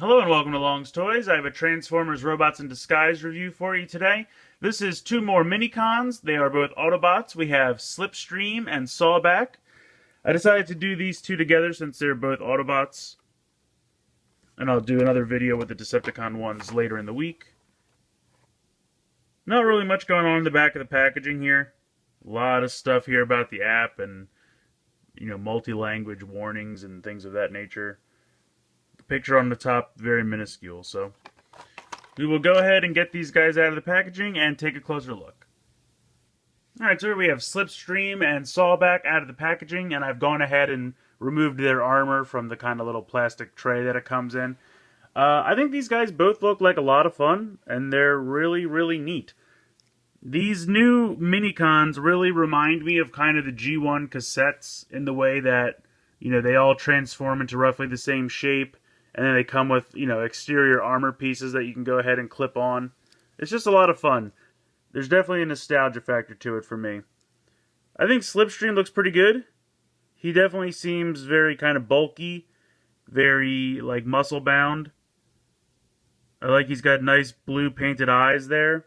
Hello and welcome to Long's Toys. I have a Transformers Robots in Disguise review for you today. This is two more Minicons. They are both Autobots. We have Slipstream and Sawback. I decided to do these two together since they're both Autobots. And I'll do another video with the Decepticon ones later in the week. Not really much going on in the back of the packaging here. A lot of stuff here about the app and, multi-language warnings and things of that nature. Picture on the top, very minuscule, so we will go ahead and get these guys out of the packaging and take a closer look. Alright, so here we have Slipstream and Sawback out of the packaging, and I've gone ahead and removed their armor from the kind of little plastic tray that it comes in. I think these guys both look like a lot of fun, and they're really, really neat. These new Minicons really remind me of kind of the G1 cassettes in the way that, they all transform into roughly the same shape. And then they come with, exterior armor pieces that you can go ahead and clip on. It's just a lot of fun. There's definitely a nostalgia factor to it for me. I think Slipstream looks pretty good. He definitely seems very kind of bulky, very, muscle bound. I like he's got nice blue painted eyes there.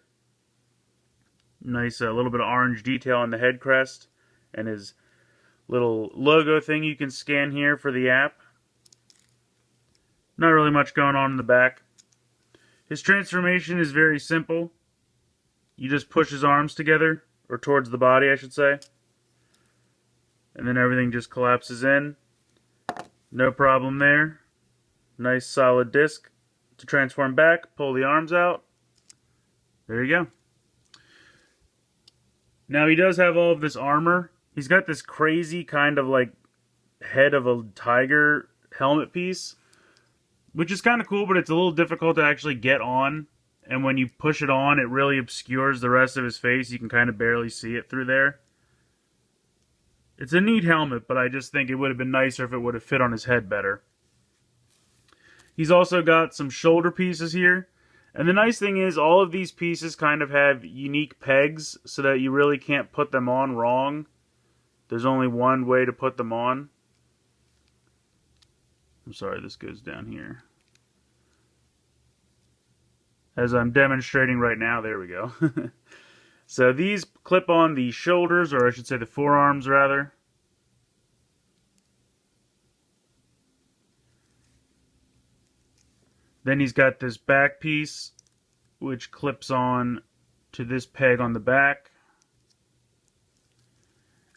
Nice little bit of orange detail on the head crest. And his little logo thing you can scan here for the app. Not really much going on in the back. His transformation is very simple. You just push his arms together, or towards the body, I should say. And then everything just collapses in. No problem there. Nice solid disc. To transform back, pull the arms out. There you go. Now he does have all of this armor. He's got this crazy kind of head of a tiger helmet piece. Which is kind of cool, but it's a little difficult to actually get on. And when you push it on, it really obscures the rest of his face. You can kind of barely see it through there. It's a neat helmet, but I just think it would have been nicer if it would have fit on his head better. He's also got some shoulder pieces here. And the nice thing is, all of these pieces kind of have unique pegs, so that you really can't put them on wrong. There's only one way to put them on. I'm sorry, this goes down here. As I'm demonstrating right now, there we go. So these clip on the shoulders, or I should say the forearms rather. Then he's got this back piece, which clips on to this peg on the back.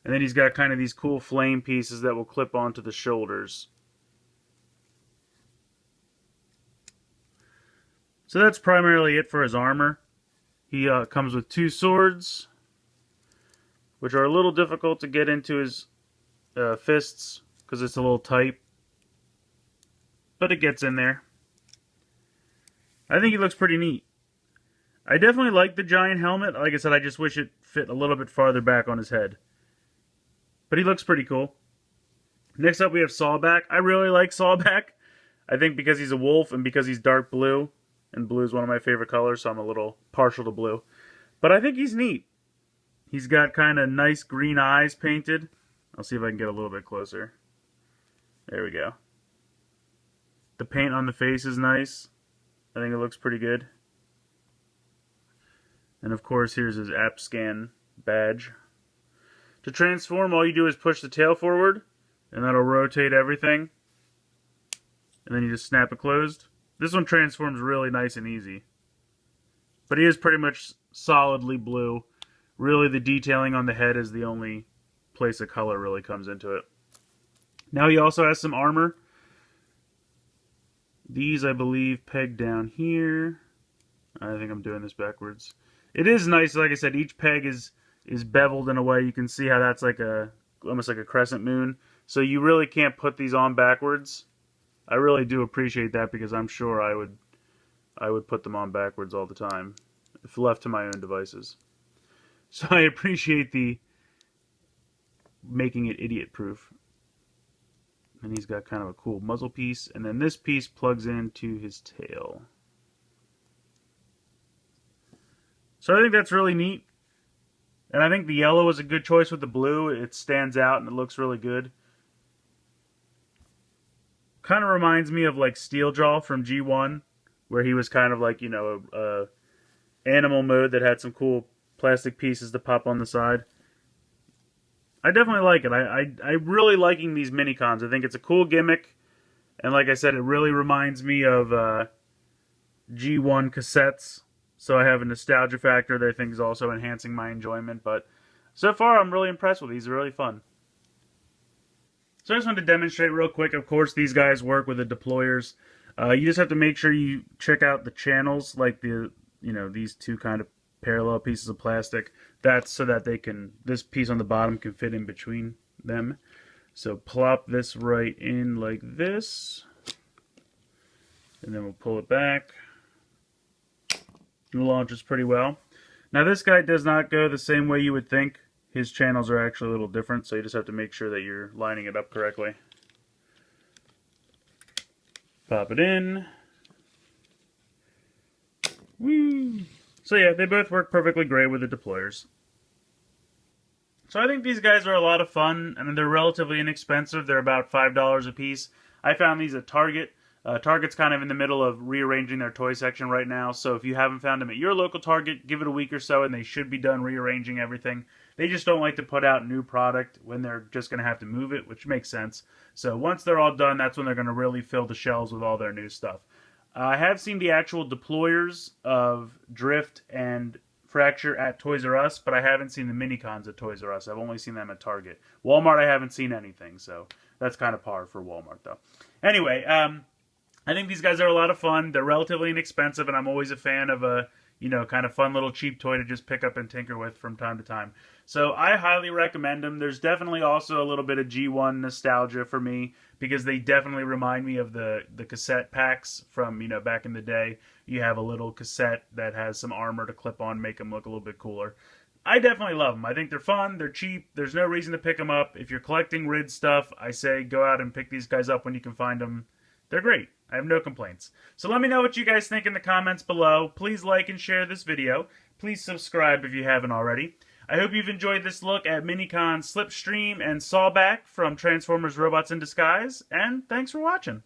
And then he's got kind of these cool flame pieces that will clip onto the shoulders. So that's primarily it for his armor. He comes with two swords, which are a little difficult to get into his fists because it's a little tight. But it gets in there. I think he looks pretty neat. I definitely like the giant helmet. Like I said, I just wish it fit a little bit farther back on his head. But he looks pretty cool. Next up we have Sawback. I really like Sawback. I think because he's a wolf and because he's dark blue. And blue is one of my favorite colors, so I'm a little partial to blue. But I think he's neat. He's got kind of nice green eyes painted. I'll see if I can get a little bit closer. There we go. The paint on the face is nice. I think it looks pretty good. And of course, here's his app scan badge. To transform, all you do is push the tail forward, and that'll rotate everything. And then you just snap it closed. This one transforms really nice and easy. But he is pretty much solidly blue. Really, the detailing on the head is the only place the color really comes into it. Now he also has some armor. These, I believe, peg down here. I think I'm doing this backwards. It is nice, like I said, each peg is beveled in a way. You can see how that's almost like a crescent moon. So you really can't put these on backwards. I really do appreciate that because I'm sure I would put them on backwards all the time if left to my own devices. So I appreciate the making it idiot proof. And he's got kind of a cool muzzle piece, and then this piece plugs into his tail. So I think that's really neat. And I think the yellow was a good choice with the blue. It stands out and it looks really good. Kind of reminds me of like Steeljaw from G1, where he was kind of like, you know, a animal mode that had some cool plastic pieces to pop on the side. I definitely like it. I'm really liking these Minicons. I think it's a cool gimmick. And like I said, it really reminds me of G1 cassettes. So I have a nostalgia factor that I think is also enhancing my enjoyment. But so far, I'm really impressed with these. They're really fun. So I just wanted to demonstrate real quick. Of course, these guys work with the deployers. You just have to make sure you check out the channels, like these two kind of parallel pieces of plastic. That's so that this piece on the bottom can fit in between them. So plop this right in like this, and then we'll pull it back. It launches pretty well. Now this guy does not go the same way you would think. His channels are actually a little different, so you just have to make sure that you're lining it up correctly. Pop it in. Woo! So yeah, they both work perfectly great with the deployers. So I think these guys are a lot of fun, and they're relatively inexpensive. They're about $5 a piece. I found these at Target. Target's kind of in the middle of rearranging their toy section right now, so if you haven't found them at your local Target, give it a week or so, and they should be done rearranging everything. They just don't like to put out new product when they're just going to have to move it, which makes sense. So once they're all done, that's when they're going to really fill the shelves with all their new stuff. I have seen the actual deployers of Drift and Fracture at Toys R Us, but I haven't seen the Minicons at Toys R Us. I've only seen them at Target. Walmart, I haven't seen anything, so that's kind of par for Walmart, though. Anyway, I think these guys are a lot of fun. They're relatively inexpensive, and I'm always a fan of a, you know, kind of fun little cheap toy to just pick up and tinker with from time to time. So I highly recommend them. There's definitely also a little bit of G1 nostalgia for me, because they definitely remind me of the cassette packs from, you know, back in the day. You have a little cassette that has some armor to clip on, make them look a little bit cooler. I definitely love them. I think they're fun, they're cheap, there's no reason to pick them up. If you're collecting RID stuff, I say go out and pick these guys up when you can find them. They're great. I have no complaints. So let me know what you guys think in the comments below. Please like and share this video. Please subscribe if you haven't already. I hope you've enjoyed this look at Minicons, Slipstream, and Sawback from Transformers Robots in Disguise, and thanks for watching.